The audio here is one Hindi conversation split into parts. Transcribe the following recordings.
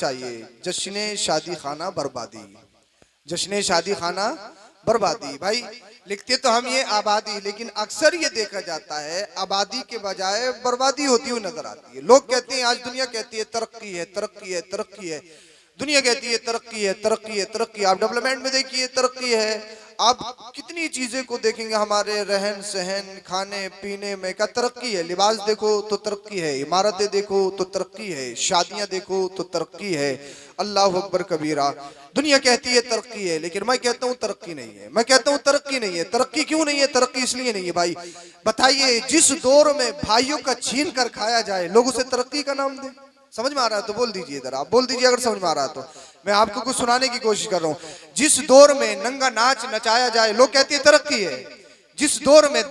चाहिए। जश्न शादी खाना बर्बादी, जश्न शादी खाना बर्बादी। भाई लिखते तो हम ये आबादी, लेकिन अक्सर ये देखा जाता है आबादी के बजाय बर्बादी होती हुई नजर आती है। लोग कहते हैं, आज दुनिया कहती है तरक्की है, तरक्की है, तरक्की है, दुनिया कहती है तरक्की है, तरक्की है, तरक्की। आप डेवलपमेंट में देखिए तरक्की है, आप कितनी चीजें को देखेंगे, हमारे रहन सहन, खाने पीने में क्या तरक्की है। लिबास देखो तो तरक्की है, इमारतें देखो तो तरक्की है, शादियां देखो तो तरक्की है। अल्लाह अकबर कबीरा। दुनिया कहती है तरक्की है, लेकिन मैं कहता हूँ तरक्की नहीं है। मैं कहता हूँ तरक्की नहीं है। तरक्की क्यों नहीं है? तरक्की इसलिए नहीं है भाई, बताइए जिस दौर में भाइयों का छीन कर खाया जाए, लोग उसे तरक्की का नाम दे। समझ में आ रहा है तो बोल दीजिए, इधर आप बोल दीजिए अगर समझ में आ रहा है तो। मैं आपको कुछ सुनाने की कोशिश कर रहा हूँ। जिस दौर में नंगा नाच नचाया जाए, लोग कहते हैं तरक्की है। जिस दौर में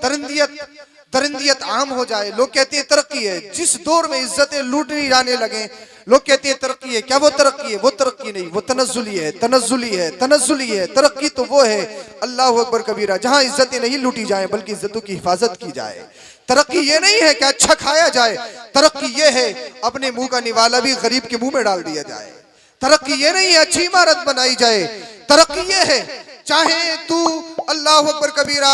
दरिंदियत आम हो जाए, लोग कहते हैं तरक्की है। जिस दौर में इज्जतें लूटनी जाने लगे, लोग कहते हैं तरक्की है। क्या वो तरक्की है? वो तरक्की नहीं, वो तनज़्ज़ुली है, तनज़्ज़ुली है, तनज़्ज़ुली है। तरक्की तो वो है, अल्लाह अकबर कबीरा, जहां इज्जतें नहीं लूटी जाए बल्कि इज्जतों की हिफाजत की जाए। तरक्की ये नहीं है कि अच्छा खाया जाए, तरक्की ये है अपने मुंह का निवाला भी गरीब के मुंह में डाल दिया जाए। तरक्की ये नहीं है अच्छी इमारत बनाई जाए, तरक्की ये है चाहे तू अल्लाह अकबर कबीरा,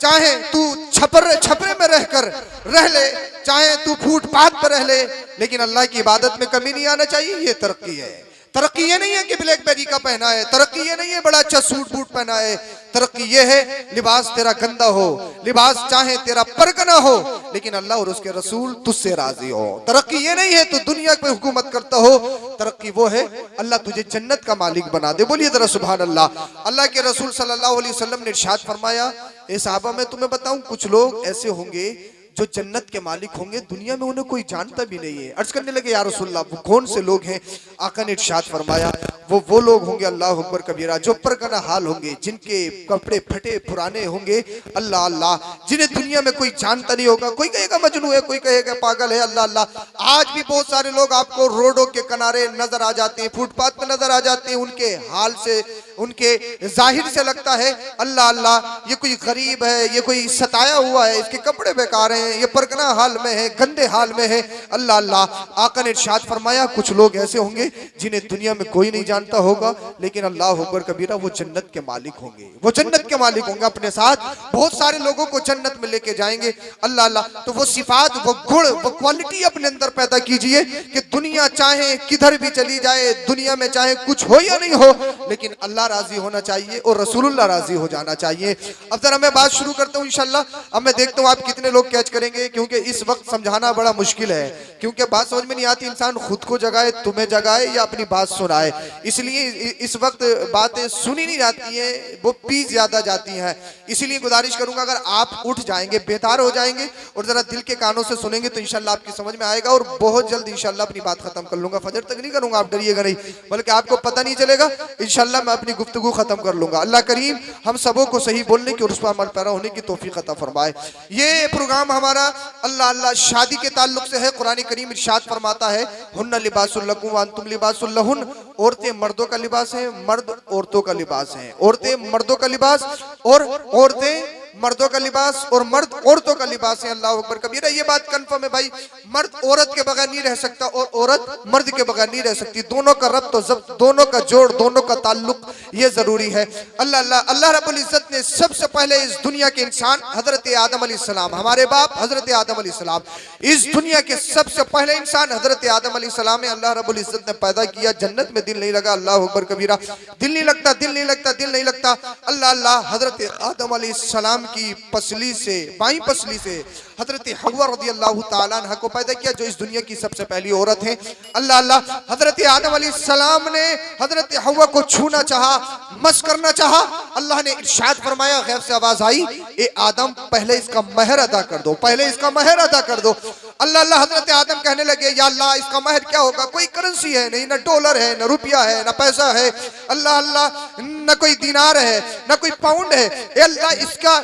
चाहे तू छपरे में रहकर रह ले, चाहे तू फुटपाथ पर रह ले, लेकिन अल्लाह की इबादत में कमी नहीं आना चाहिए। ये तरक्की है। तरक्की ये नहीं है कि ब्लैकबेरी का पहना है, तरक्की ये नहीं है बड़ा अच्छा सूट बूट पहना है। तरक्की ये है लिबास तेरा गंदा हो, लिबास चाहे तेरा परगना हो, लेकिन अल्लाह और उसके रसूल तुझसे राजी हो। तरक्की ये नहीं है तू दुनिया पे हुकूमत करता हो, तरक्की वो है अल्लाह तुझे जन्नत का मालिक बना दे। बोलिए जरा सुभान अल्लाह। अल्लाह के रसूल सल्लल्लाहु अलैहि वसल्लम ने इरशाद फरमाया, ए साहबा मैं तुम्हें बताऊं, कुछ लोग ऐसे होंगे जो जन्नत के मालिक होंगे, दुनिया में उन्हें कोई जानता भी नहीं है। अर्ज करने लगे या रसूलल्लाह वो कौन से लोग हैं? आका ने इरशाद फरमाया, वो लोग होंगे अल्लाह अकबर कबीरा जो परगना हाल होंगे, जिनके कपड़े फटे पुराने होंगे, अल्लाह अल्लाह, जिन्हें दुनिया में कोई जानता नहीं होगा। कोई कहेगा मजनू है, कोई कहेगा पागल है, अल्लाह अल्लाह। आज भी बहुत सारे लोग आपको रोडों के किनारे नजर आ जाते हैं, फुटपाथ पे नजर आ जाते हैं। उनके हाल से, उनके जाहिर से लगता है अल्लाह अल्लाह ये कोई गरीब है, ये कोई सताया हुआ है, इसके कपड़े बेकार हैं, ये परगना हाल में है, गंदे हाल में है, अल्लाह अल्लाह। आका ने इरशाद फरमाया कुछ लोग ऐसे होंगे जिन्हें दुनिया में कोई नहीं जानता होगा, लेकिन अल्लाह अकबर कबीरा वो जन्नत के मालिक होंगे, वो जन्नत के मालिक होंगे। अपने साथ बहुत सारे लोगों को जन्नत में लेके जाएंगे, अल्लाह अल्लाह। तो वो सिफात, वो गुण, वो क्वालिटी अपने अंदर पैदा कीजिए कि दुनिया चाहे किधर भी चली जाए, दुनिया में चाहे कुछ हो या नहीं हो, लेकिन अल्लाह राजी होना चाहिए और रसूलुल्लाह राजी हो जाना चाहिए। अब जरा मैं बात शुरू करता हूँ इंशाल्लाह। अब मैं देखता हूँ आप कितने लोग कैच करेंगे, क्योंकि इस वक्त समझाना बड़ा मुश्किल है, क्योंकि बात समझ में नहीं आती, इंसान खुद को जगाए, तुम्हें जगाए या अपनी बात सुनाए। इसलिए इस वक्त बातें सुनी नहीं जाती है, वो पी ज्यादा जाती हैं। इसलिए गुजारिश करूंगा अगर आप उठ जाएंगे, बेदार हो जाएंगे और जरा दिल के कानों से सुनेंगे तो इंशाल्लाह आपकी समझ में आएगा। और बहुत जल्द इंशाल्लाह अपनी बात खत्म कर लूंगा, फजर तक नहीं करूंगा, आप डरिएगा नहीं, बल्कि आपको पता नहीं चलेगा, इंशाल्लाह मैं अपनी गुफ्तगू खत्म कर लूंगा। अल्लाह करीम हम सबों को सही बोलने की और उस पर अमल पैरा होने की तौफीक अता फरमाए। ये प्रोग्राम हमारा अल्लाह अल्लाह शादी के ताल्लुक से है। कुरान करीम इरशाद फरमाता है, हुन्ना लिबासुल लकुम व अंतुम लिबासुल लहुन। औरतें मर्दों का लिबास है, मर्द औरतों का लिबास है। औरतें मर्दों का लिबास और औरतें मर्दों का लिबास और मर्द औरतों का लिबास है। अल्लाह अकबर कबीरा। ये बात कंफर्म है भाई, मर्द औरत के बगैर नहीं रह सकता और औरत मर्द के बगैर नहीं रह सकती। दोनों का रब्त और ज़ब्त, दोनों का जोड़, दोनों का ताल्लुक ये जरूरी है। अल्लाह अल्लाह। अल्लाह रब्बुल इज्जत ने सबसे पहले इस दुनिया के इंसान हजरत आदम अलैहिस्सलाम, हमारे बाप हजरत आदम अलैहिस्सलाम, इस दुनिया के सबसे पहले इंसान हजरत आदम अलैहिस्सलाम अल्लाह रब्बुल इज्जत ने पैदा किया। जन्नत में दिल नहीं लगा, अल्लाह अकबर कबीरा, दिल नहीं लगता, दिल नहीं लगता, दिल नहीं लगता। अल्लाह अल्लाह। हजरत आदम अलैहिस्सलाम की पसली से, बाई पसली से हजरत हव्वा रज़ियल्लाहु ताला अन्हा को पैदा किया, जो इस दुनिया की सबसे पहली औरत है। अल्लाह अल्लाह। हजरत आदम अलैहिस्सलाम ने हजरत हव्वा को छूना चाहा, मस करना चाहा। अल्लाह ने इरशाद फरमाया, गैब से आवाज आई, ए आदम पहले इसका महर अदा कर दो, पहले इसका महर अदा कर दो। अल्लाह अल्लाह। हजरत आदम कहने लगे, या अल्लाह इसका महर क्या होगा? कोई करेंसी है नहीं, ना डॉलर है, ना रुपया है, ना पैसा है, अल्लाह अल्लाह, ना कोई दिनार है, ना कोई पाउंड है। ए अल्लाह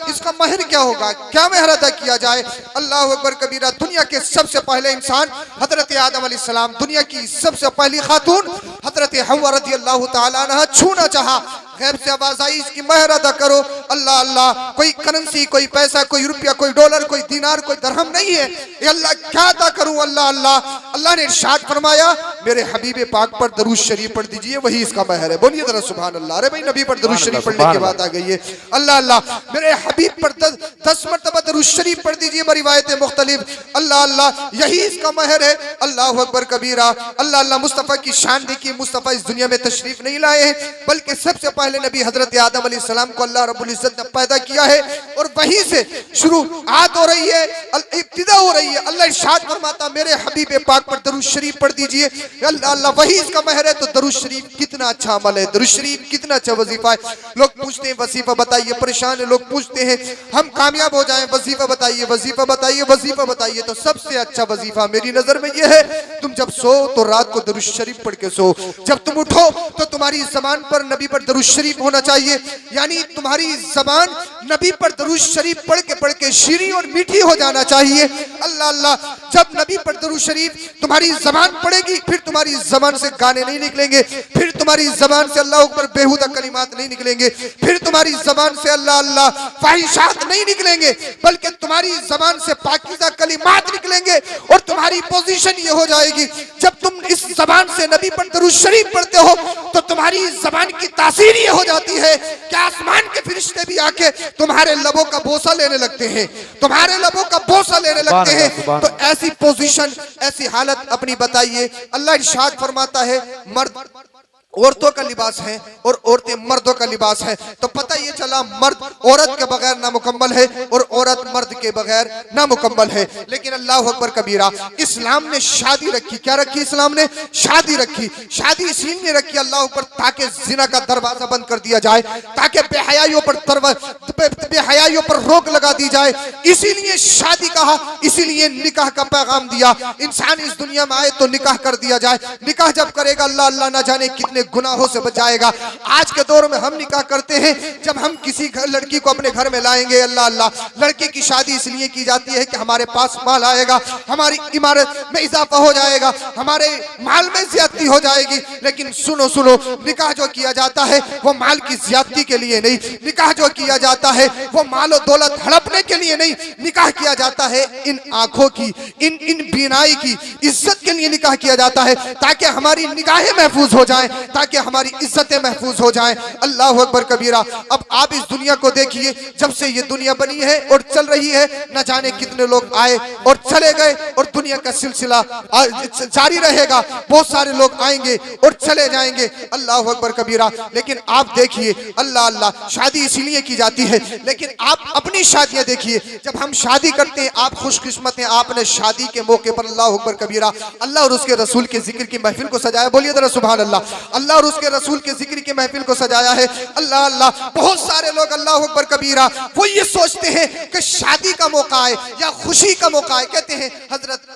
इसका महर क्या होगा? क्या महर अदा किया जाए? अल्लाह अकबर कबीरा। दुनिया के सबसे पहले इंसान हजरत आदम अलैहिस्सलाम, दुनिया की सबसे पहली खातून हजरत हव्वा रज़ियल्लाहु ताला अन्हा छूना चाहा। गैब से आवाज आई, इसकी महर अदा करो। अल्लाह अल्लाह कोई करेंसी, कोई पैसा, कोई रुपया, कोई डॉलर, कोई दिनार, कोई दरहम नहीं है। ये अल्लाह क्या अदा करूं? अल्लाह अल्लाह अल्लाह ने इरशाद फरमाया मेरे हबीब पाक पर दरूद शरीफ पढ़ दीजिए, वही इसका महर है। बोलिए जरा सुभान अल्लाह। अरे भाई नबी पर दरूद शरीफ पढ़ने की बात आ गई है। अल्लाह अल्लाह मेरे हबीब पर 10 मरतबा दरूद शरीफ पढ़ दीजिए, रिवायतें मुख्तलिफ। अल्लाह अल्लाह यही इसका महर है। अल्लाह अकबर कबीरा। अल्लाह अल्लाह मुस्तफ़ा की शान देखिए। मुस्तफ़ा इस दुनिया में तशरीफ नहीं लाए हैं, बल्कि सबसे पहले नबी हजरत आदम अलैहिस्सलाम को अल्लाह रब्बुल इज्जत ने पैदा किया है और वहीं से शुरुआत हो रही है, इब्तिदा हो रही है। अल्लाह इरशाद फरमाता मेरे हबीब पाक पर दरूद शरीफ पढ़ दीजिए। अल्लाह अल्लाह वही इसका महर है। तो दरूद शरीफ कितना अच्छा अमल है, दरूद शरीफ कितना अच्छा वजीफा है। लोग पूछते हैं वजीफा बताइए, परेशान है। लोग पूछते हैं हम कामयाब हो जाएं, वजीफा बताइए, वजीफा बताइए, वजीफा बताइए। तो सबसे अच्छा वजीफा मेरी नजर में यह है, तुम जब सो तो रात को दरूद शरीफ पढ़ के सो, जब तुम उठो तो तुम्हारी ज़बान पर नबी पर दरूद शरीफ होना चाहिए। यानी तुम्हारी ज़बान नबी पर दरूद शरीफ पढ़ के शीरी और मीठी हो जाना चाहिए। अल्लाह अल्लाह जब नबी पर दरूद शरीफ तुम्हारी ज़बान पड़ेगी, फिर तुम्हारी ज़बान से गाने नहीं निकलेंगे, फिर तुम्हारी ज़बान से अल्लाह ऊपर बेहुदा कलिमात नहीं निकलेंगे, फिर तुम्हारी ज़बान से अल्लाह अल्लाह फाहिशात नहीं निकलेंगे, बल्कि तुम्हारी ज़बान से पाकीज़ा कलिमात निकलेंगे। और तुम्हारी पोजीशन ये हो जाएगी, जब तुम इस ज़बान से नबी पर दरूद शरीफ पढ़ते हो तो तुम्हारी ज़बान की तासीर ये हो जाती है कि आसमान के फरिश्ते भी आके तुम्हारे लबों का बोसा लेने लगते हैं, तुम्हारे लबों का बोसा लेने लगते हैं। तो ऐसी पोजीशन, ऐसी हालत अपनी बताइए। अल्लाह इरशाद फरमाता है मर्द औरतों का लिबास है और औरतें मर्दों का लिबास है। तो पता ये चला मर्द औरत के बगैर नामुकम्मल है और औरत मर्द के बगैर नामुकम्मल है। लेकिन अल्लाह अकबर कबीरा, इस्लाम ने शादी रखी। क्या रखी? इस्लाम ने शादी रखी। शादी इसलिए रखी अल्लाह ऊपर ताकि जिना का दरवाजा बंद कर दिया जाए, ताकि बेहयाइयों पर रोक लगा दी जाए। इसीलिए शादी कहा, इसीलिए निकाह का पैगाम दिया। इंसान इस दुनिया में आए तो निकाह कर दिया जाए। निकाह जब करेगा अल्लाह अल्लाह ना जाने कितने गुनाहों से बचाएगा। आज के दौर में हम निकाह करते हैं, जब हम किसी लड़की को अपने घर में लाएंगे, अल्लाह अल्लाह लड़के की शादी इसलिए की जाती है कि हमारे पास माल आएगा, हमारी इमारत में इजाफा हो जाएगा, हमारे माल में ज्यादती हो जाएगी। लेकिन सुनो सुनो, निकाह जो किया जाता है वो माल की ज्यादती के लिए नहीं, निकाह जो किया जाता है वो माल और दौलत हड़पने के लिए नहीं। निकाह किया जाता है इन आंखों की, इन बीनाई की इज्जत के लिए निकाह किया जाता है, ताकि हमारी निगाहें महफूज हो जाएं, ताकि हमारी इज्जतें महफूज हो जाएं। अल्लाह अकबर कबीरा। अब आप इस दुनिया को देखिए, जब से ये दुनिया बनी है और चल रही है, न जाने कितने लोग आए और चले गए और दुनिया का सिलसिला जारी रहेगा। बहुत सारे लोग आएंगे और चले जाएंगे। अल्लाह अकबर कबीरा। लेकिन आप देखिए, अल्लाह अल्लाह शादी इसीलिए की जाती है। लेकिन आप अपनी शादियां देखिए, जब हम शादी करते हैं, आप खुशकिस्मत हैं, आपने शादी के मौके पर अल्लाह अकबर कबीरा अल्लाह और उसके रसूल के जिक्र की महफिल को सजाया। बोलिए जरा सुभान अल्लाह। अल्लाह और उसके रसूल के जिक्र की महफिल को सजाया है। अल्लाह अल्लाह। बहुत सारे लोग अल्लाह अकबर कबीरा वो ये सोचते हैं कि शादी का मौका है या खुशी का मौका है, कहते हैं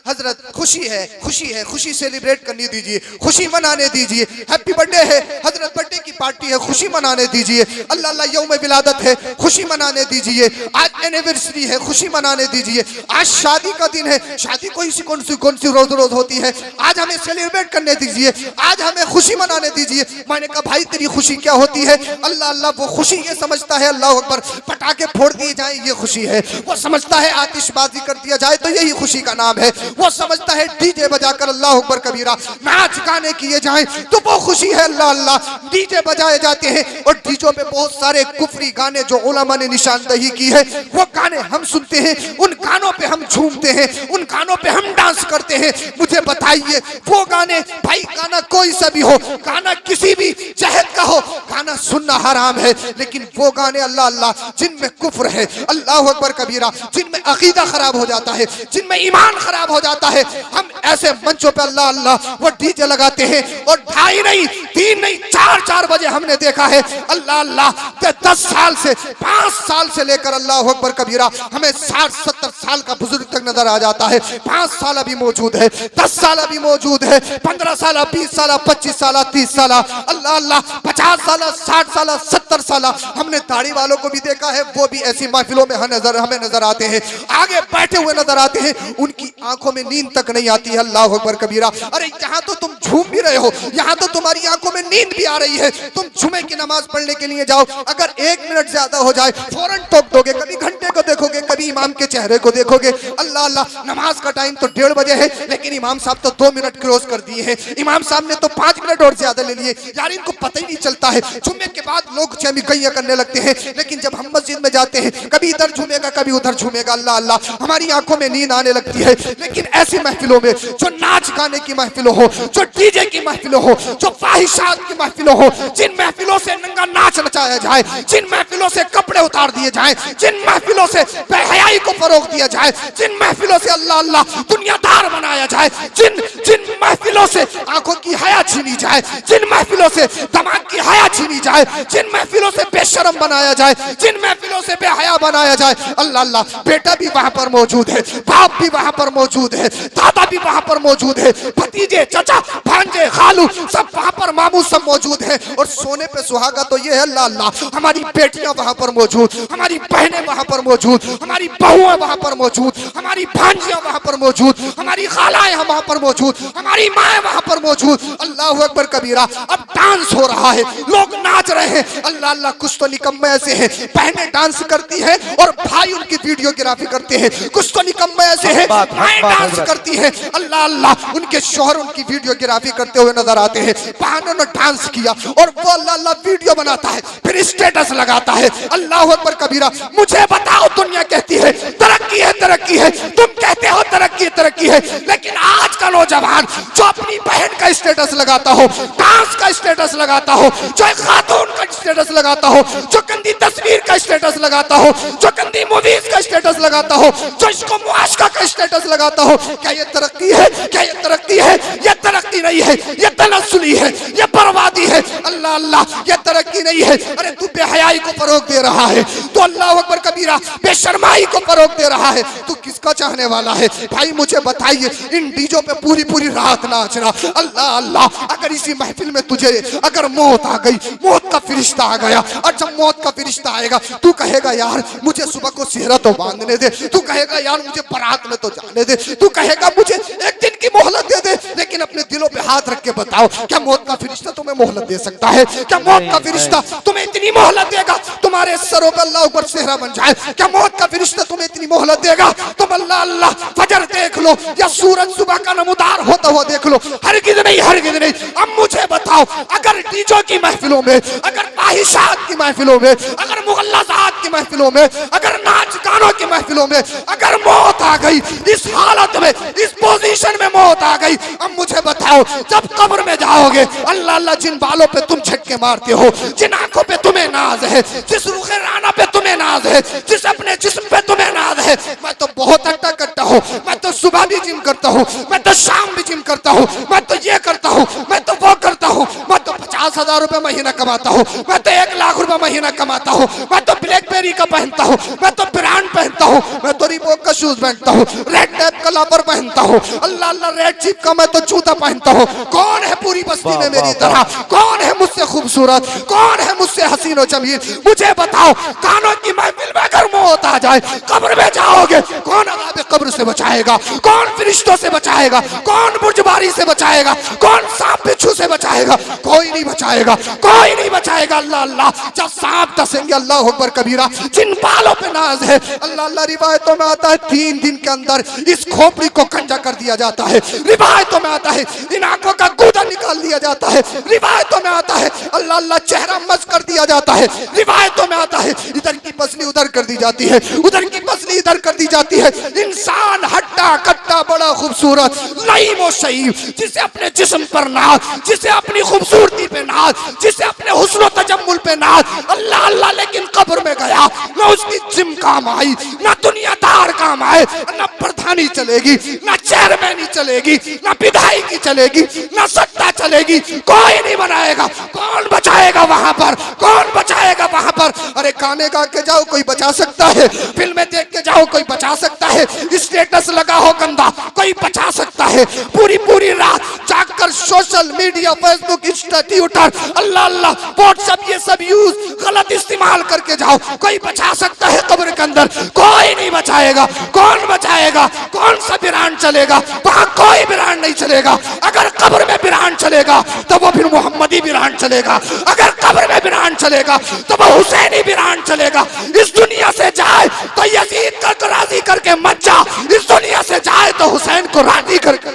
हजरत खुशी है, खुशी है, खुशी सेलिब्रेट करने दीजिए, खुशी मनाने दीजिए, हैप्पी बर्थडे है हजरत, बर्थडे की पार्टी है, खुशी मनाने दीजिए। अल्लाह अल्लाह यौम विलादत है, खुशी मनाने दीजिए। आज एनिवर्सरी है, खुशी मनाने दीजिए। आज शादी का दिन है, शादी कौन सी रोज होती है, आज हमें सेलिब्रेट करने दीजिए, आज हमें खुशी मनाने दीजिए। मैंने कहा भाई तेरी खुशी क्या होती है? अल्लाह अल्लाह वो खुशी ये समझता है अल्लाह अकबर पटाखे फोड़ दिए जाए ये खुशी है, वो समझता है आतिशबाजी कर दिया जाए तो यही खुशी का नाम है, वो समझता है डीजे बजाकर अल्लाह अकबर कबीरा नाच गाने किए जाए तो वो खुशी है। अल्लाह अल्लाह डीजे बजाए जाते हैं और डीजों पे बहुत सारे कुफरी गाने जो उलमा ने निशानदही की है वो गाने हम सुनते हैं, उन गानों पे हम झूमते हैं, उन गानों पे हम डांस करते हैं। मुझे बताइए वो गाने, भाई गाना कोई सा भी हो, गाना किसी भी जहत का हो, गाना सुनना हराम है। लेकिन वो गाने अल्लाह अल्लाह जिनमें कुफ्र है, अल्लाह अकबर कबीरा, जिनमें अकीदा खराब हो जाता है, जिनमें ईमान खराब हो जाता है, हम ऐसे मंचों पे अल्लाह अल्लाह वो डीजे लगाते हैं और 2:30 नहीं 3 नहीं 4 बजे हमने देखा है। अल्लाह अल्लाह 10 साल से 5 साल से लेकर अल्लाह अकबर कबीरा हमें 60-70 साल का बुजुर्ग तक नजर आ जाता है। 5 साल अभी मौजूद है, 10 साल अभी मौजूद है, 15 साल, 20 साल, 25 साल, 30 साल, अल्लाह अल्लाह 50 साल, 60 साल, 70 साल। हमने दाढ़ी वालों को भी देखा है, वो भी ऐसी महफिलों में हमें नजर आते हैं, आगे बैठे हुए नजर आते हैं, उनकी आंखों में नींद तक नहीं आती है। अल्लाह अकबर कबीरा। अरे यहाँ तो तुम झूम भी रहे हो, यहाँ तो तुम्हारी आंखों में नींद भी आ रही है, तुम जुमे की नमाज पढ़ने के लिए जाओ, अगर 1 मिनट ज्यादा हो जाए फौरन टोक दोगे, कभी घंटे को देखोगे, कभी इमाम के चेहरे को देखोगे। अल्लाह अल्लाह, नमाज का टाइम तो 1:30 बजे है, लेकिन इमाम साहब तो 2 मिनट क्रॉस कर दिए हैं, इमाम साहब ने तो 5 मिनट और ज्यादा ले लिए। यार इनको पता ही नहीं चलता है। जुम्मे के बाद लोग चमी गैया करने लगते हैं, लेकिन जब हम मस्जिद में जाते हैं, कभी इधर झूमेगा कभी उधर झूमेगा। अल्लाह अल्लाह, हमारी आंखों में नींद आने लगती है। लेकिन ऐसी महफिलों में जो नाच गाने की महफिलों हो, जो डीजे की महफिलों हो, जो फाहिशात की महफिलों हो, जिन महफिलों से नंगा नाच नचाया जाए, जिन महफिलों से कपड़े उतार दिए जाए, जिन महफिलों से बेहयाई को फरोग दिया जाए, जिन महफिलों से अल्लाह अल्लाह दुनियादार बनाया जाए, जिन जिन महफिलों से आंखों की हया छीनी जाए, जिन महफिलों से दिमाग की हया छीनी जाए, जिन महफिलों से बेशरम बनाया जाए, जिन महफिलों से बेहया बनाया जाए, अल्लाह अल्लाह, बेटा भी वहां पर मौजूद है, बाप भी वहां पर मौजूद है, दादा भी वहां पर मौजूद है, भतीजे चाचा भांजे खालू सब वहां पर, मामू सब मौजूद है। और सोने पे सुहागा तो ये है अल्लाह अल्लाह, हमारी बेटियां वहां पर मौजूद, हमारी बहनें वहां पर मौजूद, हमारी बहुएं वहां पर मौजूद, हमारी भांजियां वहां पर मौजूद, हमारी खालाएं वहां पर मौजूद, हमारी माएं वहां पर मौजूद। अल्लाह अकबर कबीरा। अब डांस हो रहा है, लोग नाच रहे हैं। अल्लाह अल्लाह, कुछ तो निकम्मे ऐसे हैं, बहनें डांस करती हैं और भाई उनकी वीडियोग्राफी करते हैं। कुछ तो निकम्मे ऐसे हैं, माएं डांस करती हैं, अल्लाह अल्लाह, उनके शौहर उनकी वीडियोग्राफी करते हुए नजर आते हैं। बहनों ने डांस किया और वो अल्लाह अल्लाह वीडियो बनाता है, फिर स्टेटस लगाता है। अल्लाह अकबर कबीरा। मुझे बताओ, दुनिया कहती है तरक्की है तरक्की है, तुम कहते हो तरक्की तरक्की है, लेकिन आज का नौजवान जो अपनी बहन का स्टेटस लगाता हो, डांस का स्टेटस लगाता हो, जो एक खातून का स्टेटस लगाता हो, जो गंदी तस्वीर का स्टेटस लगाता हो, जो गंदी मूवीज का स्टेटस लगाता हो, जो इसको मुआशका का स्टेटस लगाता हो, क्या ये तरक्की है? क्या ये तरक्की है? ये तरक्की नहीं है, ये तनस्सुली है, ये बर्बादी है। अल्लाह अल्लाह, ये तरक्की नहीं है। अरे तू बेहयाई को फरोग दे रहा है, तो अल्लाह अकबर कबीरा बेशर्माई को फरोग दे रहा है, तू किसका चाहने वाला है? भाई मुझे बताइए, इन डीजों पे पूरी पूरी रात नाचना। अल्लाह अल्लाह, अगर इसी महफिल में तुझे अगर मौत आ गई, मौत का फरिश्ता आ गया, और जब मौत का फरिश्ता आएगा तू कहेगा यार मुझे सुबह को सेहरा तो बांधने दे, तू कहेगा यार मुझे बारात में तो जाने दे, तू कहेगा मुझे एक दिन की मोहलत दे दे। लेकिन अपने दिलों पे हाथ रख के बताओ, क्या मौत का फरिश्ता तुम्हें मोहलत दे सकता है? क्या मौत का फरिश्ता तुम्हें इतनी मोहलत देगा तुम्हारे सरों पर अल्लाह ऊपर सेहरा बन जाए? क्या मौत का फरिश्ता तुम्हें इतनी मोहलत देगा तुम अल्लाह अल्लाह फजर देख लो या सूरज सुबह का नमूदार होता हुआ देख लो? हरगिज़ नहीं, हरगिज़ नहीं। अब मुझे बताओ, अगर डीजों की महफिलों में, अगर फाहिशात की महफिलों में, अगर मुगल्लज़ात की महफिलों में, अगर नाच गानों की महफिलों में अगर मौत आ गई, इस हालत में, इस पोजीशन में मौत आ गई, अब मुझे बताओ, जब कब्र में जाओगे, अल्लाह अल्लाह, जिन बालों पे तुम झटके मारते हो, जिन आंखों पे तुम्हें नाज है, जिस रुखे राना पे तुम्हें नाज है, जिस अपने जिस्म पे तुम्हें नाज है, मैं तो बहुत अट्टा कट्टा हूँ, मैं तो सुबह भी जिम करता हूँ, मैं तो शाम भी जिम करता हूँ, मैं तो ये करता हूँ, मैं तो वो करता हूँ, मैं तो 50,000 रुपए महीना कमाता हूँ, मैं तो 1 लाख रुपए महीना कमाता हूँ, मैं तो ब्लैकबेरी का पहनता हूँ, मैं तो ब्रांड पहनता हूँ, मैं तो रिबॉक का शूज पहनता हूँ, रेड टैप का लापर पहनता हूँ, अल्लाह अल्लाह, रेड चीप का मैं तो जूता पहनता हूँ। कौन है पूरी बस्ती में मेरी तरह? कौन है मुझसे खूबसूरत? कौन है मुझसे हसीन और जमील? मुझे बताओ, कानों की महफिल में अगर मौत आ जाए, कब्र में जाओगे, कौन अज़ाब कब्र से बचाएगा? कौन फरिश्तों से बचाएगा? कौन बुर्जबारी से बचाएगा? कौन सांप बिच्छू से बचाएगा? कोई नहीं बचाएगा, कोई नहीं बचाएगा। अल्लाह अल्लाह, जब सांप डसेंगे, अल्लाह अकबर कबीरा, जिन बालों पे नाज है, अल्लाह अल्लाह, रिवायतों में आता है 3 दिन के अंदर इस खोपड़ी को कंजा कर दिया जाता है, रिवायतों में आता है इन आंखों का गूदा निकाल दिया जाता है, रिवायतों में आता है अल्लाह अल्लाह, चेहरा मस कर दिया जाता है, रिवायतों में आता है इधर की पसली उधर कर दी जाती है, उधर की पसली इधर कर दी जाती है। इंसान हट्टा कट्टा बड़ा खूबसूरत लईम और शहीद, जिसे अपने जिस्म पर नाज, जिसे अपनी खूबसूरती पे नाज, जिसे अपने हुस्न तजम्मुल पे नाज, अल्लाह अल्लाह, लेकिन कब्र में गया, ना उसकी जिम काम आई, ना दुनियादार काम आए, ना प्रधानी चलेगी, ना चेयरमैनी चलेगी, ना विधायकी चलेगी, ना सत्ता चलेगी, कोई नहीं बनाएगा। कौन बचाएगा वहां पर? कौन बचाएगा वहां पर? अरे गाने गा के जाओ, कोई बचा सकता है? फिल्में देख के जाओ, कोई बचा सकता है? स्टेटस लगा हो गंदा, कोई बचा सकता है? पूरी पूरी रात जाकर social media, Facebook, Insta, Twitter, अल्लाह अल्लाह, व्हाट्सएप, ये सब यूज गलत इस्तेमाल करके जाओ, कोई बचा सकता है कब्र के अंदर? कोई नहीं बचाएगा। कौन बचाएगा? कौन सा ब्रांड चलेगा? वहां कोई ब्रांड नहीं चलेगा। अगर कब्र में ब्रांड चलेगा तो वो फिर मोहम्मदी ब्रांड बिरान चलेगा, अगर कब्र में बिरान चलेगा तो वो हुसैन ही बिरान चलेगा। इस दुनिया से जाए तो यजीद को राजी करके मत जा, इस दुनिया से जाए तो हुसैन को राजी करके।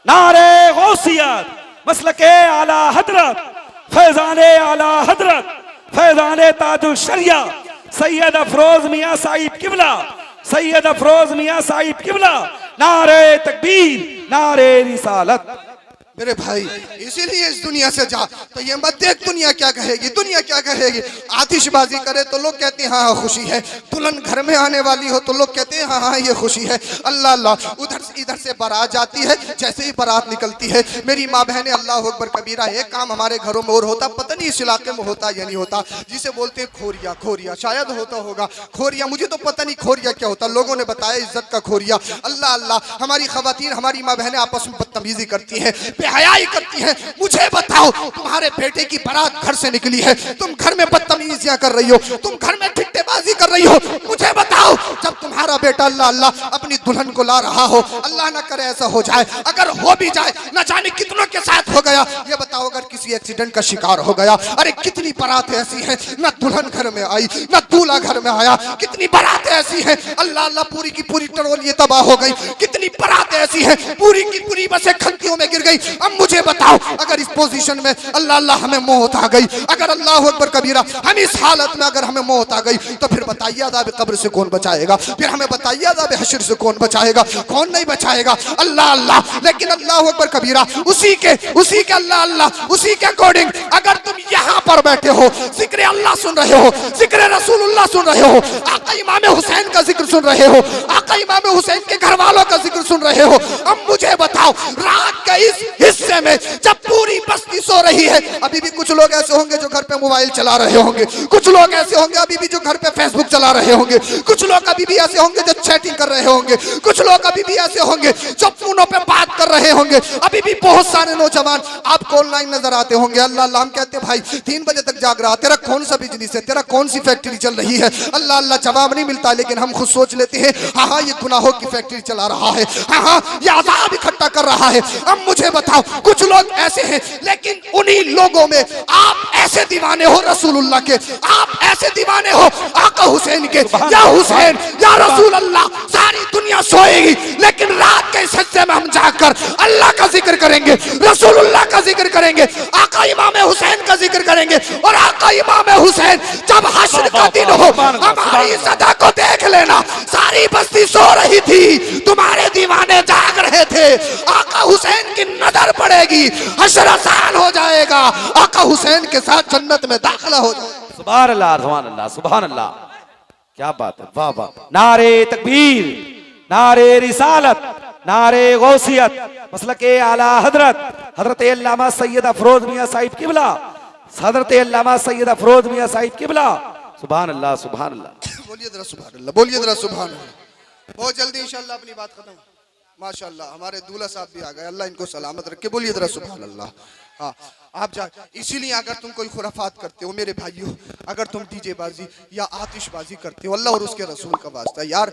नारे गौसियत, मसलके आला हजरत, फैजाने आला हजरत, फैजाने ताजुल शरिया सैयद अफरोज मियां साहिब किबला, सैयद अफरोज मियां साहिब किबला। नारे तकबीर, नारे रिसालत। मेरे भाई इसीलिए इस दुनिया से जा तो ये मत देख दुनिया क्या कहेगी, दुनिया क्या कहेगी। आतिशबाजी करे तो लोग कहते हैं हाँ हाँ खुशी है, दुल्हन घर में आने वाली हो तो लोग कहते हैं हाँ हाँ ये खुशी है। अल्लाह अल्लाह, इधर से बारात जाती है, जैसे ही बारात निकलती है मेरी माँ बहने अल्लाह अकबर कबीरा, एक काम हमारे घरों में और होता, पता नहीं इस इलाके में होता या नहीं होता, जिसे बोलते हैं खोरिया। खोरिया शायद होता होगा, खोरिया मुझे तो पता नहीं खोरिया क्या होता, लोगों ने बताया इज्जत का खोरिया। अल्लाह अल्लाह, हमारी खवातीन हमारी माँ बहनें आपस में बदतमीजी करती हैं, बेहयाई करती हैं। मुझे बताओ, तुम्हारे बेटे की बारात घर से निकली है, तुम घर में बदतमीजियां कर रही हो, तुम घर में ठिट्टेबाजी कर रही हो। मुझे बताओ, जब तुम्हारा बेटा अल्लाह अल्लाह अपनी दुल्हन को ला रहा हो, अल्लाह ना करे ऐसा हो जाए, अगर हो भी जाए न जाने कितनों के साथ हो गया, ये बताओ अगर किसी एक्सीडेंट का शिकार हो गया, अरे कितनी बारातें ऐसी हैं न दुल्हन घर में आई न दूल्हा घर में आया, कितनी बारातें ऐसी हैं अल्लाह अल्लाह पूरी की पूरी टरोल ये तबाह हो गई, कितनी बारातें ऐसी हैं पूरी की पूरी बसें खंतियों में गिर गई। अब मुझे बताओ, अगर इस पोजीशन में अल्लाह अल्लाह हमें मौत आ गई, अगर अल्लाह अकबर कबीरा हम इस हालत में अगर हमें मौत आ गई, तो फिर बताइए अज़ाब कब्र से कौन बचाएगा? फिर हमें बताइए अज़ाब हश्र से कौन बचाएगा? कौन नहीं बचाएगा? अल्लाह अल्लाह। लेकिन अल्लाह अकबर कबीरा, उसी के अल्लाह अल्लाह, उसी के अकॉर्डिंग अगर तुम यहाँ पर बैठे हो, जिक्र अल्लाह सुन रहे हो, जिक्र रसूलुल्लाह सुन रहे हो, आका इमाम हुसैन का जिक्र सुन रहे हो, आका इमाम हुसैन के घर वालों का जिक्र सुन रहे हो, अब मुझे बताओ, रात के इस हिस्से में जब पूरी बस्ती सो रही है, अभी भी कुछ लोग ऐसे होंगे जो घर पे मोबाइल चला रहे होंगे, कुछ लोग ऐसे होंगे अभी भी जो घर पे फेसबुक चला रहे होंगे, कुछ लोग अभी भी ऐसे होंगे जो चैटिंग कर रहे होंगे, कुछ लोग अभी भी ऐसे होंगे जो फोनों पे बात कर रहे होंगे, अभी भी बहुत सारे नौजवान आपको ऑनलाइन नजर आते होंगे। अल्लाह अल्लाह, हम कहते हैं भाई 3 बजे तक जाग रहा, तेरा कौन सा बिजनेस है, तेरा कौन सी फैक्ट्री चल रही है? अल्लाह अल्लाह, जवाब नहीं मिलता, लेकिन हम खुद सोच लेते हैं हाँ हाँ ये गुनाहों की फैक्ट्री चला रहा है, हाँ हाँ ये अज़ाब इकट्ठा कर रहा है। अब मुझे बताओ, कुछ लोग ऐसे हैं, लेकिन उन्हीं लोगों में आप ऐसे दीवाने हो रसूलुल्लाह के, आप ऐसे दीवाने हो आका हुसैन के, या हुसैन या रसूल अल्लाह, सारी दुनिया सोएगी लेकिन रात के इस हिस्से में हम जाकर अल्लाह का जिक्र करेंगे, रसूलुल्लाह का जिक्र करेंगे, आका इमाम हुसैन का जिक्र करेंगे। और आका इमाम हुसैन जब हश्र का दिन हो, हमारी सदा को देख लेना, सारी बस्ती सो रही थी, तुम्हारे दीवाने जाग रहे थे, आका हुसैन की नजर पड़ेगी, हश्र आसान हो जाएगा, आका हुसैन के साथ जन्नत में दाखिला हो जाएगा। सुभान अल्लाह, सुभान अल्लाह, सुभान अल्लाह, क्या बात है, वाह वाह। नारे तकबीर, नारे रिसालत, नारे गौसियत, मसलके आला हजरत, हजरत अल्लामा सैयद अफरोज मियां साहिब किबला, हजरत अल्लामा सैयद अफरोज मियां साहिब किबला। सुभान अल्लाह, सुभान अल्लाह। बोलिए जरा सुभान अल्लाह, बोलिए जरा सुभान अल्लाह। बहुत जल्दी इंशाल्लाह अपनी बात खत्म। माशाल्लाह हमारे दूल्हा साहब भी आ गए, अल्लाह इनको सलामत रखे। बोलिए जरा सुभान अल्लाह। हाँ, आप जा, इसीलिए अगर तुम कोई खुराफात करते हो मेरे भाइयों, अगर तुम डीजे बाजी या आतिशबाजी करते हो, अल्लाह और उसके रसूल का वास्ता यार,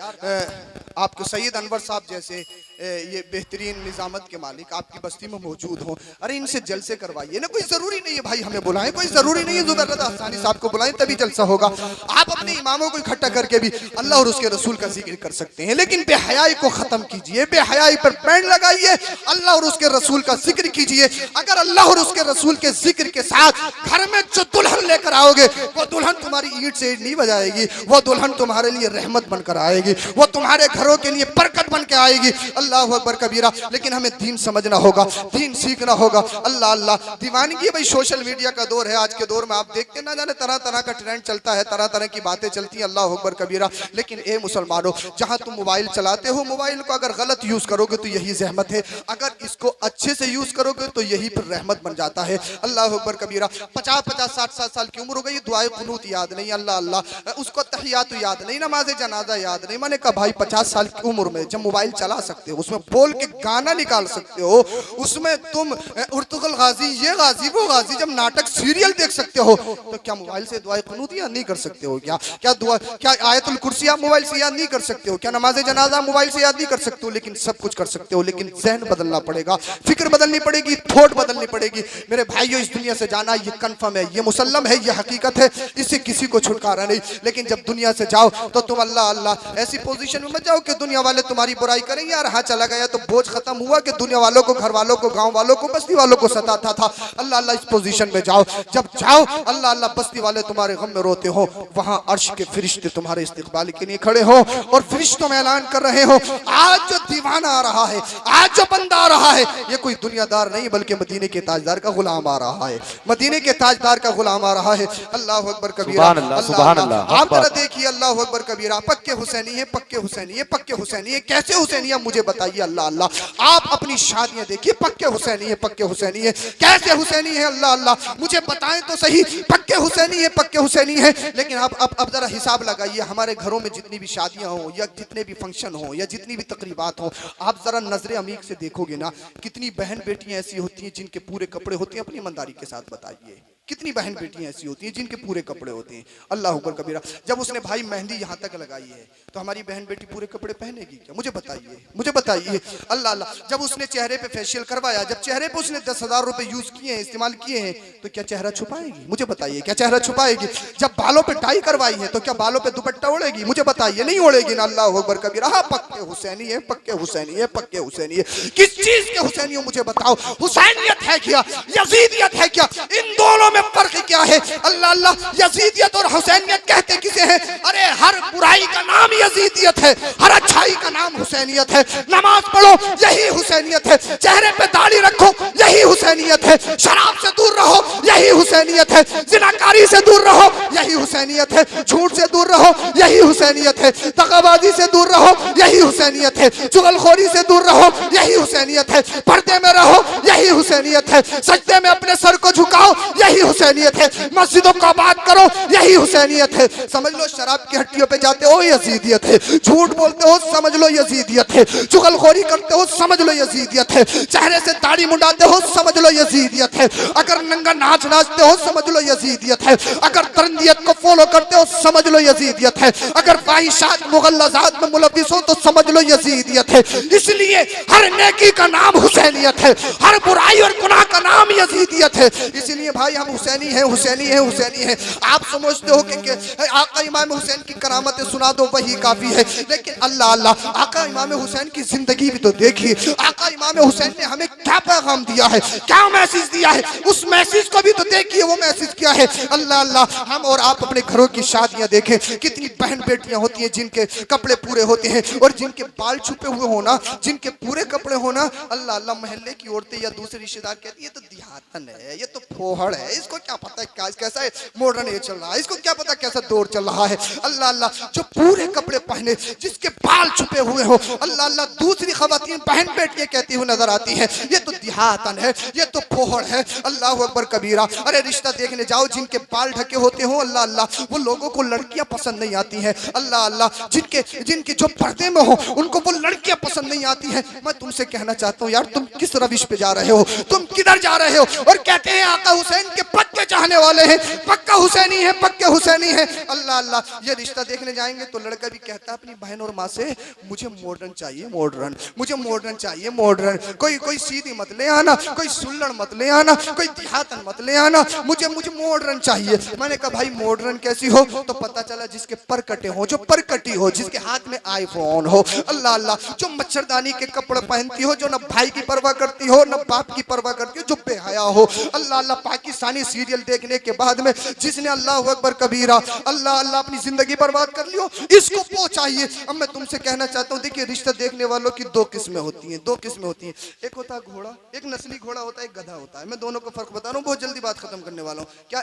आपको सैयद अनवर साहब जैसे ये बेहतरीन निजामत के मालिक आपकी बस्ती में मौजूद हो, अरे इनसे जलसे करवाइए ना। कोई ज़रूरी नहीं है भाई हमें बुलाएं, कोई ज़रूरी नहीं है ज़ुबैर रज़ा हसानी साहब को बुलाएं तभी जलसा होगा। आप अपने इमामों को इकट्ठा करके भी अल्लाह और उसके रसूल का जिक्र कर सकते हैं, लेकिन बेहयाई को ख़त्म कीजिए, बेहयाई पर बैन लगाइए, अल्लाह और उसके रसूल का जिक्र कीजिए। अगर अल्लाह और उसके रसूल के जिक्र के साथ घर में जो दुल्हन लेकर आओगे, वो दुल्हन तुम्हारी ईंट से ईंट नहीं बजाएगी, वो दुल्हन तुम्हारे लिए रहमत बनकर आएगी, वो तुम्हारे घरों के लिए बरकत बन के आएगी। अल्लाह अकबर कबीरा। लेकिन हमें दीन समझना होगा, दीन सीखना होगा। अल्लाह अल्लाह, दीवानगी भाई सोशल मीडिया का दौर है आज के दौर में, आप देखते ना जाने तरह तरह का ट्रेंड चलता है, तरह तरह की बातें चलती हैं। अल्लाह अकबर कबीरा। लेकिन ए मुसलमानों, जहां तुम मोबाइल चलाते हो, मोबाइल को अगर गलत यूज करोगे तो यही जहमत है, अगर इसको अच्छे से यूज करोगे तो यही फिर रहमत फर्ज बन जाता है। अल्लाह अकबर कबीरा। 50-50 60-60 साल की उम्र हो गई, दुआए कुनूत याद नहीं, अल्लाह अल्लाह, उसको तहियात याद नहीं, नमाज जनाजा याद नहीं। मैंने कहा भाई 50 साल की उम्र में जब मोबाइल चला सकते हो, उसमें बोल के गाना निकाल सकते हो, उसमें तुम उर्तुगल गाजी, ये गाजी, वो गाजी, जब नाटक सीरियल देख सकते हो, तो क्या मोबाइल से दुआए कुनूत याद नहीं कर सकते हो? क्या आयतुल कुर्सी आप मोबाइल से याद नहीं कर सकते हो? क्या नमाज जनाजा मोबाइल से याद नहीं कर सकते हो? लेकिन सब कुछ कर सकते हो, लेकिन ज़हन बदलना पड़ेगा, फिक्र बदलनी पड़ेगी, थॉट बदलनी पड़ेगी। मेरे भाइयों, इस दुनिया से जाना ये कन्फर्म है, ये मुसल्लम है, ये हकीकत है, इससे किसी को छुटकारा नहीं। लेकिन जब दुनिया से जाओ तो तुम अल्लाह अल्लाह ऐसी पोजीशन में मत जाओ कि दुनिया वाले तुम्हारी बुराई करेंगे। यार हाँ, चला गया तो बोझ खत्म हुआ कि दुनिया वालों को, घर वालों को, गांव वालों को, बस्ती वालों को सताता था। अल्लाह अल्लाह इस पोजीशन में जाओ, जब जाओ अल्लाह अल्लाह, बस्ती वाले तुम्हारे गम में रोते हो, वहां अर्श के फरिश्ते तुम्हारे इस्तकबाल के लिए खड़े हो और फरिश्तों में ऐलान कर रहे हो, आज जो दीवाना आ रहा है, आज जो बंदा आ रहा है, ये कोई दुनियादार नहीं बल्कि मदीने के ताजदार का गुलाम आ रहा है, मदीने के ताजदार का गुलाम आ रहा है। अल्लाह अकबर कबीरा। आप जरा देखिए, अल्लाह अकबर कबीरा। पक्के हुसैनी है, पक्के हुसैनी है, पक्के हुसैनी है। कैसे हुसैनी है मुझे बताइए, अल्लाह अल्लाह। आप अपनी शादियां देखिए, पक्के हुसैनी है, पक्के हुसैनी है। कैसे हुसैनी है, अल्लाह अल्लाह, मुझे बताएं तो सही। पक्के हुसैनी है, पक्के हुसैनी है। लेकिन अब जरा हिसाब लगाइए, हमारे घरों में जितनी भी शादियां हो, या जितने भी फंक्शन हो, या जितनी भी तकरीबात हो, आप जरा नजरे अमीक से देखोगे ना, कितनी बहन बेटियां ऐसी होती हैं जिनके पूरे कपड़े होते हैं। अपनी ईमानदारी के साथ बताइए, कितनी बहन बेटियां ऐसी होती हैं जिनके पूरे कपड़े होते हैं। अल्लाह अकबर कबीरा। जब उसने भाई मेहंदी यहाँ तक लगाई है, तो हमारी बहन बेटी पूरे कपड़े पहनेगी क्या? मुझे बताइए, मुझे बताइए। अल्लाह अल्लाह। जब उसने चेहरे पे फेशियल करवाया, जब चेहरे पे उसने 10,000 रुपए यूज किए हैं, इस्तेमाल किए हैं, तो क्या चेहरा छुपाएगी? मुझे बताइए, क्या चेहरा छुपाएगी? जब बालों पे टाई करवाई है, तो क्या बालों पे दुपट्टा ओढ़ेगी? मुझे बताइए, नहीं ओढ़ेगी ना। अल्लाह अकबर कबीरा। हाँ, पक्के हुसैनी है, पक्के हुसैनी है, पक्के हुसैनी है। किस चीज के हुसैनी हो मुझे बताओ। हुसैनियत है क्या, यजीदियत है क्या? इन दोनों में फर्क क्या है? अल्लाह अल्लाह। यजीदियत और हुसैनियत कहते किसे हैं? अरे हर बुराई का नाम यजीदियत है, हर अच्छाई का नाम हुसैनियत है। नमाज पढ़ो, यही हुसैनियत है। चेहरे पे दाढ़ी रखो, यही हुसैनियत है। शराब से दूर रहो, यही हुसैनियत है। जिनाकारी से दूर रहो, यही हुसैनियत है। झूठ से दूर रहो, यही हुसैनियत है। दगाबाजी से दूर रहो, यही हुसैनियत है। चुगलखोरी से दूर रहो, यही हुसैनियत है। पर्दे में रहो, यही हुसैनियत है। सजदे में अपने सर को झुकाओ, यही हुसैनियत है। मस्जिदों को आबाद करो, यही हुसैनियत है। समझ लो शराब की हट्टियों पे जाते हो, यजीदियत है। झूठ बोलते हो, समझ लो यजीदियत है। चुगलखोरी करते हो, समझ लो यजीदियत है। चेहरे से दाढ़ी मुंडाते हो, समझ लो यजीदियत है। अगर नंगा नाच नाचते हो, समझ लो यजीदियत है। अगर तरंदियत को फॉलो करते हो, समझ लो यजीदियत है। अगर फाहिशात मुगल्लजात में मुलव्विस हो, तो समझ लो यजीदियत है। इसलिए हर नेकी का नाम हुसैनियत है, हर बुराई और गुनाह का नाम यजीदियत है। इसलिए भाई हम हुसैनी है, हुसैनी है, हुसैनी है। आप समझते हो कि आका इमाम हुसैन की करामतें सुना दो वही काफी है, लेकिन अल्लाह अल्लाह, आका इमाम हुसैन की जिंदगी भी तो देखिए। आका इमाम हुसैन ने हमें क्या पैगाम दिया है, क्या मैसेज दिया है, उस मैसेज को भी तो देखिए। वो मैसेज क्या है? अल्लाह अल्लाह। हम और आप अपने घरों की शादियां देखें, कितनी बहन बेटियां होती हैं जिनके कपड़े पूरे होते हैं, और जिनके बाल छुपे हुए होना, जिनके पूरे कपड़े होना। अल्लाह अल्लाह। महल्ले की औरतें या दूसरे रिश्तेदार कहती है, ये तो देहातन है, ये तो फोहड़ है, इसको क्या पता क्या कैसा है मॉडर्न एज चल रहा है, इसको क्या पता कैसा दौर चल रहा है। अल्लाह अल्लाह। जो पूरे कपड़े पहने, जिसके बाल छुपे हुए हो, अल्लाह अल्लाह, दूसरी खवातीन बहन बेटियां कहती हुई नजर आती हैं, ये तो देहातन है, ये तो फोहड़ है। अल्लाह अकबर कबीरा। अरे रिश्ता देखने जाओ, जिनके बाल ढके होते हो, अल्लाह अल्लाह, वो लोगों को लड़कियां पसंद नहीं आती हैं। अल्लाह अल्लाह। जिनके जो पर्दे में हो, उनको वो लड़कियां पसंद नहीं आती हैं। मैं तुमसे कहना चाहता हूँ यार, तुम किस रविश पे जा रहे हो, तुम किधर जा रहे हो? और कहते हैं आका हुसैन के पक्के चाहने वाले हैं, पक्का हुसैनी है, पक्के हुसैनी है। अल्लाह अल्लाह। ये रिश्ता देखने जाएंगे तो लड़का भी कहता है अपनी बहन और माँ से, मुझे मॉडर्न चाहिए, मॉडर्न, मुझे मॉडर्न चाहिए, मॉडर्न। कोई सीधी मत ले आना, कोई सुल्लड़ मत ले आना, कोई देहातन मत ले आना, मुझे मॉडर्न चाहिए। मैंने कहा भाई मॉडर्न कैसी हो? तो पता चला जिसके पर कटे हो, जो पर कटी हो, जिसके हाथ में आईफोन हो। अल्लाह अल्लाह। जो मच्छरदानी के कपड़े पहनती हो, जो न भाई की परवाह करती हो, न बाप की परवाह करती हो, जो बेहया हो। अल्लाह अल्लाह। पाकिस्तानी सीरियल देखने के बाद में जिसने अल्लाह अकबर कबीरा, अल्लाह अल्लाह, अपनी जिंदगी बर्बाद कर लियो, इसको वो चाहिए। अब मैं तुमसे कहना चाहता हूँ, देखिए रिश्ता देखने वालों की दो किस्में होती हैं, दो किस्में होती हैं। एक होता है घोड़ा, एक नस्ली घोड़ा होता है, एक गधा होता है। मैं दोनों को फर्क बता रहा हूँ, बहुत जल्दी बात खत्म करने वाला हूँ। क्या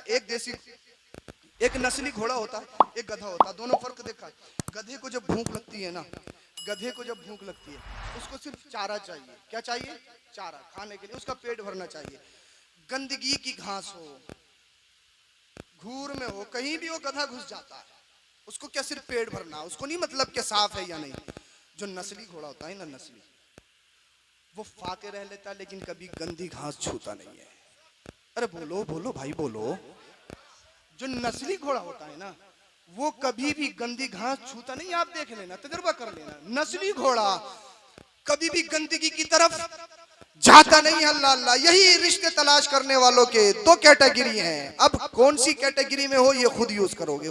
एक नस्ली घोड़ा होता है, एक गधा होता है, दोनों फर्क देखा। गधे को जब भूख लगती है ना, गधे को जब भूख लगती है, उसको सिर्फ चारा चाहिए। क्या चाहिए? चारा खाने के लिए, उसका पेट भरना चाहिए। गंदगी की घास हो, घूर में हो, कहीं भी वो गधा घुस जाता है। उसको क्या सिर्फ पेट भरना, उसको नहीं मतलब कि साफ है या नहीं। जो नस्ली घोड़ा होता है ना, नस्ली, वो फाके रह लेता है लेकिन कभी गंदी घास छूता नहीं है। अरे बोलो बोलो भाई बोलो। जो नस्ली घोड़ा होता है ना, वो कभी भी गंदी घास छूता नहीं। आप देख लेना, तजुर्बा कर लेना, नस्ली घोड़ा कभी भी गंदगी की तरफ जाता नहीं है। अल्लाह अल्लाह। यही रिश्ते तलाश करने वालों के दो कैटेगरी हैं। अब कौन सी कैटेगरी में हो ये खुद यूज करोगे,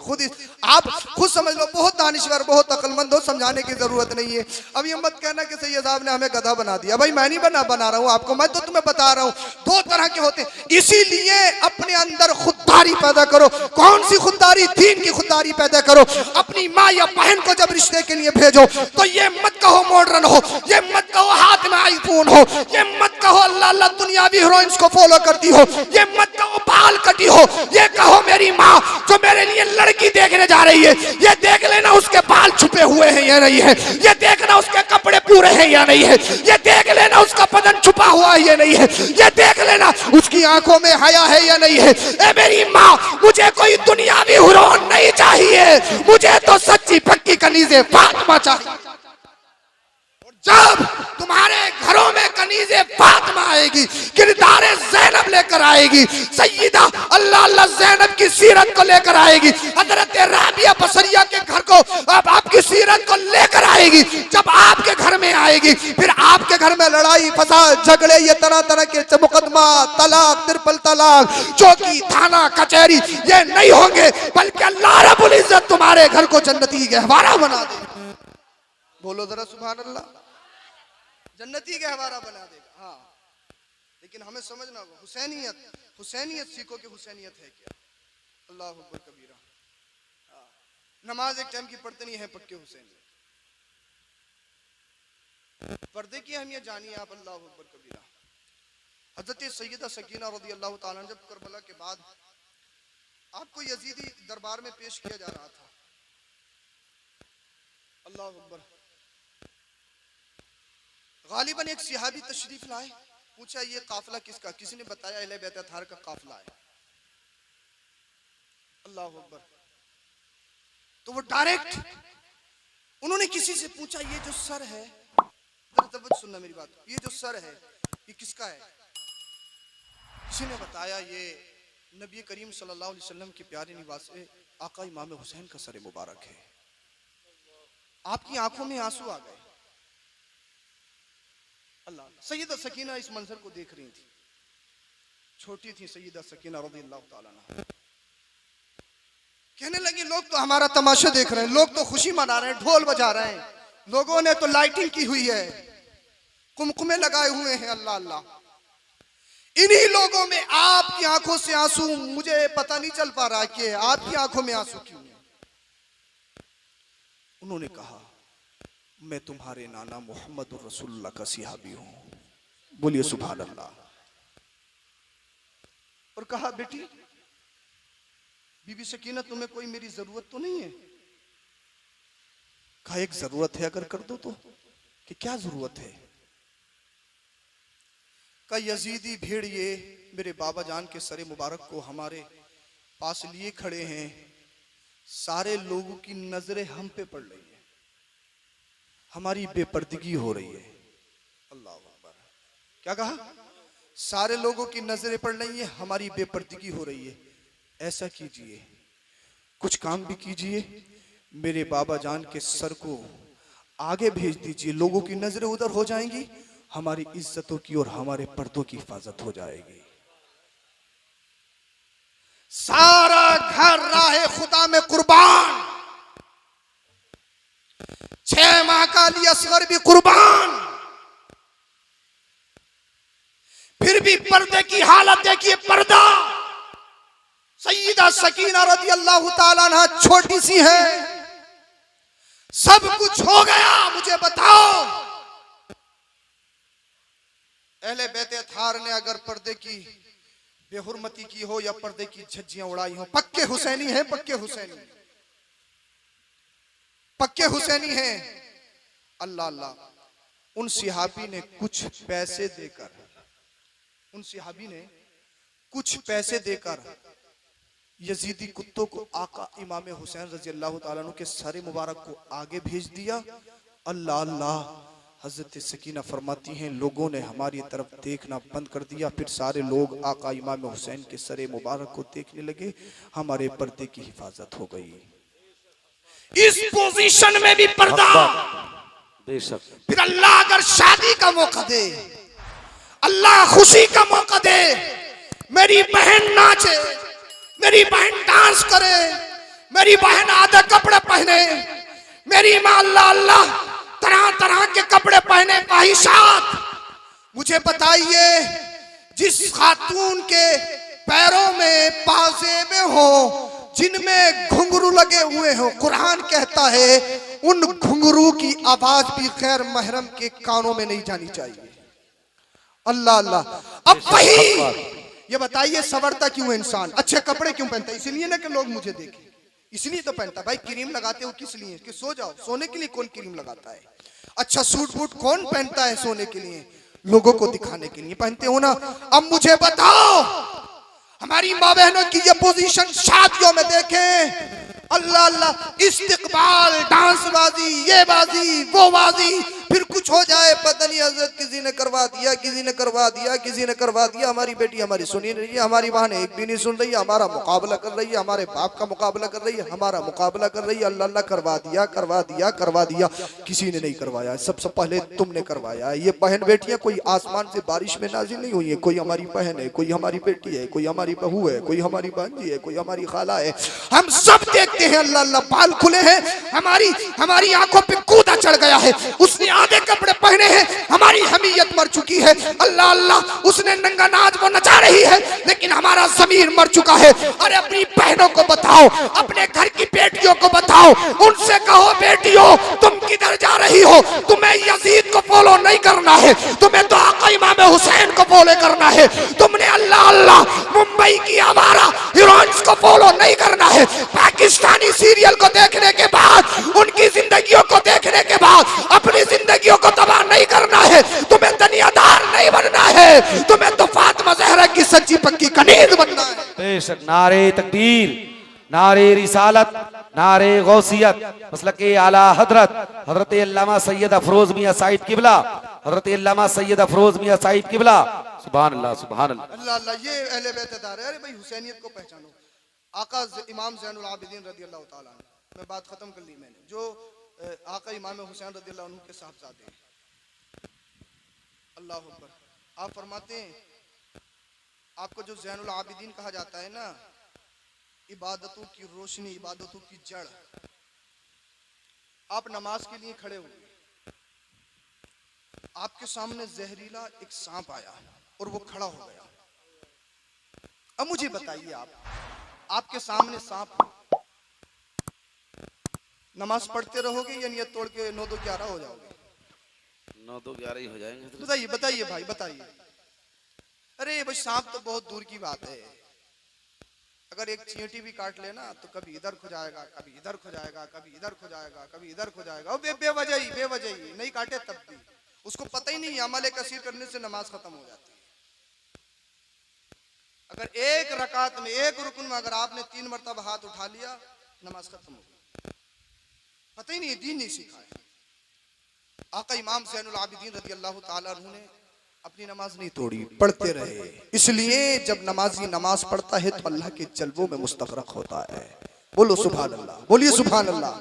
आप खुद समझ लो। बहुत दानिश्वर, बहुत अक्लमंद हो, समझाने की जरूरत नहीं है। अब ये मत कहना कि सैयद साहब ने हमें गधा बना दिया। भाई मैं नहीं बना रहा हूं आपको, मैं तो तुम्हें बता रहा हूं दो तरह के होते हैं। इसीलिए अपने अंदर खुददारी पैदा करो। कौन सी खुददारी? दीन की खुददारी पैदा करो। अपनी माँ या बहन को जब रिश्ते के लिए भेजो तो ये मत कहो मॉडर्न हो, ये मत कहो हाथ में आईफोन हो, ये मत कहो अल्लाह अल्लाह दुनियावी हीरोइंस को फॉलो करती हो, ये मत कहो बाल कटी हो। ये कहो मेरी माँ जो मेरे लिए लड़की देखने जा रही है, ये देख लेना उसके बाल छुपे हुए हैं या नहीं है, ये देखना उसके कपड़े पूरे हैं या नहीं है, ये देख लेना उसका बदन छुपा हुआ है या नहीं है, ये देख लेना उसकी आंखों में हया है या नहीं है। ए मेरी माँ, मुझे कोई दुनियावी हीरोइन नहीं चाहिए, मुझे तो सच्ची पक्की कनीज़े फातिमा चाहिए। जब तुम्हारे घरों में कनीज़े फातिमा आएगी, किरदारे ज़ैनब लेकर आएगी, सैयदा अल्लाह अल्लाह ज़ैनब की सीरत को लेकर आएगी, हज़रत राबिया बसरिया के घर को अब आपकी सीरत को लेकर आएगी। जब आपके घर में आएगी, फिर आपके घर में लड़ाई फसाद झगड़े, ये तरह तरह के मुकदमा, तलाक, ट्रिपल तलाक, चौकी, थाना, कचहरी, ये नहीं होंगे, बल्कि अल्लाह रब्बुल इज्जत तुम्हारे घर को जन्नती गहवारा बना देगा। बोलो जरा सुभान अल्लाह। जन्नती गहवारा बना देगा। हाँ, लेकिन हमें समझना होगा, हुसैनियत सीखो कि हुसैनियत है क्या। अल्लाह अकबर कबीरा। नमाज एक टाइम की पढ़ते नहीं है, पक्के हुसैनी। पर्दे की अहमियत जानिए आप। अल्लाह अकबर कबीरा। हजरत सैयदा सकीना रज़ी अल्लाह ताला जब करबला के बाद आपको यजीदी दरबार में पेश किया जा रहा था। अल्लाह अकबर। गालिबन एक सिहाबी तशरीफ लाए, पूछा ये काफिला किसका? किसी ने बताया अहले बैत अतहार का काफिला है। अल्लाह अकबर। तो वो डायरेक्ट उन्होंने किसी से पूछा ये जो सर है, तवज्जो सुनना मेरी बात, ये जो सर है ये किसका है? किसी ने बताया ये नबी करीम सल्लल्लाहु अलैहि वसल्लम के प्यारे निवास आका इमाम हुसैन का सर मुबारक है। आपकी आंखों में आंसू आ गए। अल्लाह। सैयदा सकीना इस मंजर को देख रही थी, छोटी थी सैयदा सकीना रज़ियल्लाहु ताला अन्हा। कहने लगी लोग तो हमारा तमाशा देख रहे हैं, लोग तो खुशी मना रहे हैं, ढोल बजा रहे हैं, लोगों ने तो लाइटिंग की हुई है, कुमकुमे लगाए हुए हैं। अल्लाह अल्लाह। इन्हीं लोगों में आपकी आंखों से आंसू, मुझे पता नहीं चल पा रहा कि आपकी आंखों में आंसू क्यों है। उन्होंने कहा मैं तुम्हारे नाना मोहम्मद रसूलुल्लाह का सिहाबी हूं। बोलिए सुभान अल्लाह। और कहा बेटी बीबी सकीना तुम्हें कोई मेरी जरूरत तो नहीं है? कहा एक जरूरत है, अगर कर दो तो। कि क्या जरूरत है? का यजीदी भेड़िए मेरे बाबा जान के सरे मुबारक को हमारे पास लिए खड़े हैं, सारे लोगों की नजरें हम पे पड़ रही है, हमारी बेपर्दगी हो रही है। अल्लाह अकबर। क्या कहा? सारे लोगों की नजरें पड़ रही है, हमारी बेपर्दगी हो रही है। ऐसा कीजिए, कुछ काम भी कीजिए, मेरे बाबा जान के सर को आगे भेज दीजिए, लोगों की नजरें उधर हो जाएंगी, हमारी इज्जतों की और हमारे पर्दों की हिफाजत हो जाएगी। सारा घर राहे खुदा में कुर्बान, 6 माह का अली असगर भी कुर्बान, फिर भी पर्दे की हालत देखिए। पर्दा सैयदा सकीना रज़ी अल्लाह ताला अन्हा छोटी सी है, सब कुछ हो गया, मुझे बताओ अहले बैत अतहार ने अगर पर्दे की बेहुरमती की हो या पर्दे की झज्जियां उड़ाई हो, पक्के हुसैनी हैं, पक्के हुसैनी, पक्के हुसैनी हैं। अल्लाह अल्लाह। उन सिहाबी ने कुछ पैसे देकर, उन सिहाबी ने कुछ पैसे देकर यजीदी कुत्तों को आका इमाम हुसैन रजी अल्लाह ताला अन्हु के सर मुबारक को आगे भेज दिया। अल्लाह अल्लाह, हजरत सकीना फरमाती हैं लोगों ने हमारी तरफ देखना बंद कर दिया। फिर सारे लोग आका इमाम हुसैन के सर मुबारक को देखने लगे। हमारे पर्दे की हिफाजत हो गई। इस पोजीशन में भी पर्दा। बेशक। फिर अल्लाह अगर शादी का मौका दे, अल्लाह खुशी का मौका दे, मेरी बहन नाचे, मेरी बहन डांस करे, मेरी बहन आधे कपड़े पहने, मेरी मां अल्लाह अल्लाह तरह तरह के कपड़े पहने, फाहिशात। मुझे बताइए, जिस खातून के पैरों में पाजेबे हो, जिनमें घुंघरू लगे हुए हो, कुरान कहता है उन घुंघरू की आवाज भी गैर महरम के कानों में नहीं जानी चाहिए। अल्लाह अल्लाह। अब वही ये बताइए, सवरता क्यों है इंसान? अच्छे कपड़े क्यों पहनता है? इसलिए ना कि लोग मुझे देखें, इसलिए तो पहनता। भाई क्रीम लगाते हो किस लिए? कि सो जाओ। सोने के लिए कौन क्रीम लगाता है? अच्छा सूट बूट कौन पहनता है? सोने के लिए, लोगों को दिखाने के लिए पहनते हो ना। अब मुझे बताओ, हमारी माँ बहनों की ये पोजीशन शादियों में देखें, अल्लाह अल्लाह, इस्तिकबाल, डांस बाजी, ये बाजी, वो बाजी, फिर कुछ हो जाए पता नहीं हजरत किसी ने करवा दिया, किसी ने करवा दिया, किसी ने करवा दिया। हमारी बेटी हमारी सुनी नहीं है, हमारी बहन एक भी नहीं सुन रही है, हमारा मुकाबला कर रही है, हमारे बाप का मुकाबला कर रही है, हमारा मुकाबला कर रही है। अल्लाह अल्लाह, करवा दिया करवा दिया करवा दिया। किसी ने नहीं करवाया, सबसे पहले तुमने करवाया। ये बहन बेटियां कोई आसमान से बारिश में नाजिल नहीं हुई है। कोई हमारी बहन है, कोई हमारी बेटी है, कोई हमारी बहू है, कोई हमारी भांजी है, कोई हमारी खाला है। हम सब देखते हैं अल्लाह अल्लाह, बाल खुले हैं, हमारी आंखों पे कूदा चढ़ गया है। उसने आधे कपड़े पहने हैं, हमारी हमीयत मर चुकी है। अल्लाह अल्लाह, उसने नंगा नाच वो नचा रही है, लेकिन हमारा ज़मीर मर चुका है। अरे अपनी बहनों को बताओ, अपने घर की बेटियों को बताओ, उनसे कहो बेटियों तुम किधर जा रही हो? तुम्हें यजीद को फॉलो नहीं करना है, तुम्हें तो आका इमाम हुसैन को फॉलो करना है। तुमने अल्लाह अल्लाह मुंबई की आवारा हीरोइंस को फॉलो नहीं करना है। पाकिस्तानी सीरियल को देखने के बाद, उनकी जिंदगियों को देखने के बाद अपनी जिंदगियों को तबाह नहीं करना है। तुम्हें दुनियादार नहीं बनना है, तुम्हें तो फातिमा ज़हरा की सच्ची पक्की कनीज बनना है। बेशक। नारे तकबीर, नारे रिसालत, नारे गौसियत, मसलके आला हजरत हजरत अल्लामा सैयद अफरोज मियां साहिब किबला, हजरत अल्लामा सैयद अफरोज मियां साहिब किबला। सुभान अल्लाह, सुभान अल्लाह। अल्लाह अल्लाह, ये अहले बैतदार है। अरे भाई हुसैनियत को पहचानो। आका इमाम ज़ैनुल आबिदीन रज़ी अल्लाह ताला अन्हु, मैं बात खत्म कर ली मैंने, जो आका इमाम हुसैन रज़ी अल्लाह अन्हु के साहबजादे हैं। अल्लाह अकबर। आप फरमाते हैं, आपको जो ज़ैनुल आबिदीन कहा जाता है ना, इबादतों की रोशनी, इबादतों की जड़। आप नमाज के लिए खड़े हुए, आपके सामने जहरीला एक सांप आया और वो खड़ा हो गया। अब मुझे बताइए, आपके सामने सांप, नमाज पढ़ते रहोगे या नियत तोड़ के 9-2-11 हो जाओगे? 9-2-11 ही हो जाएंगे। बताइए बताइए भाई बताइए। अरे भाई सांप तो बहुत दूर की बात है। अगर एक चींटी भी काट लेना तो कभी इधर खो जाएगा, कभी इधर खो जाएगा, कभी इधर खो जाएगा, कभी इधर खो जाएगा। बेवजह ही नहीं काटे तब भी उसको पता ही नहीं, अमल कसीर करने से नमाज खत्म हो जाती है। अगर एक रकात में, एक रुकन में अगर आपने 3 मरतबा हाथ उठा लिया, नमाज खत्म हो गई। पता ही नहीं, दीन नहीं सीखा है। आका इमाम ज़ैनुल आबिदीन रज़ी अल्लाह ताला अन्हु ने अपनी नमाज नहीं तोड़ी, पढ़ते रहे। इसलिए जब नमाजी नमाज पढ़ता है तो अल्लाह के जल्वों में मुस्तग़रक़ होता है। बोलो सुभान अल्लाह, बोलिए सुभान अल्लाह।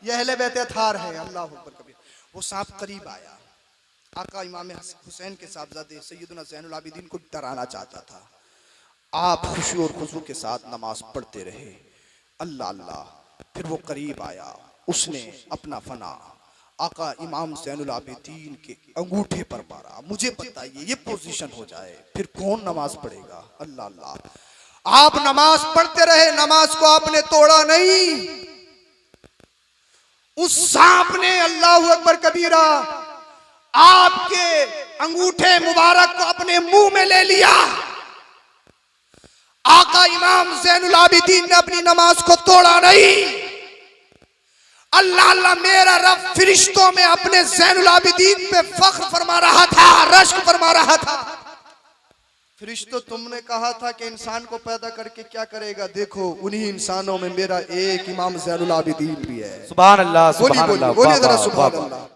यह अहले बैत अत्हार है। अल्लाह अकबर कबीर। वो सांप करीब आया, आका इमाम हुसैन के साहबजादे सैयदना ज़ैनुल आबिदीन को डराना चाहता था। आप खुशी और खुशू के साथ नमाज पढ़ते रहे। अल्लाह अल्लाह। फिर वो करीब आया, उसने अपना फना आका इमाम ज़ैनुल आबिदीन के अंगूठे पर मारा। मुझे बताइए, ये पोजीशन हो जाए फिर कौन नमाज पढ़ेगा? अल्लाह अल्लाह। आप नमाज पढ़ते रहे, नमाज को आपने तोड़ा नहीं। उस सांप ने, अल्लाह अकबर कबीरा, आपके अंगूठे मुबारक को अपने मुंह में ले लिया। आका इमाम ज़ैनुल आबिदीन ने अपनी नमाज को तोड़ा नहीं। अल्लाह अल्लाह, मेरा रब फरिश्तों में अपने ज़ैनुल आबिदीन पे फख्र फरमा रहा था, रश्क फरमा रहा था। फरिश्तों तुमने कहा था कि इंसान को पैदा करके क्या करेगा, देखो उन्हीं इंसानों में मेरा एक इमाम ज़ैनुल आबिदीन भी है। सुभान अल्लाह, बोलिए सुभान बोलिए अल्लाह, बोलिए वाह, जरा वाह, सुभान वाह। अल्लाह।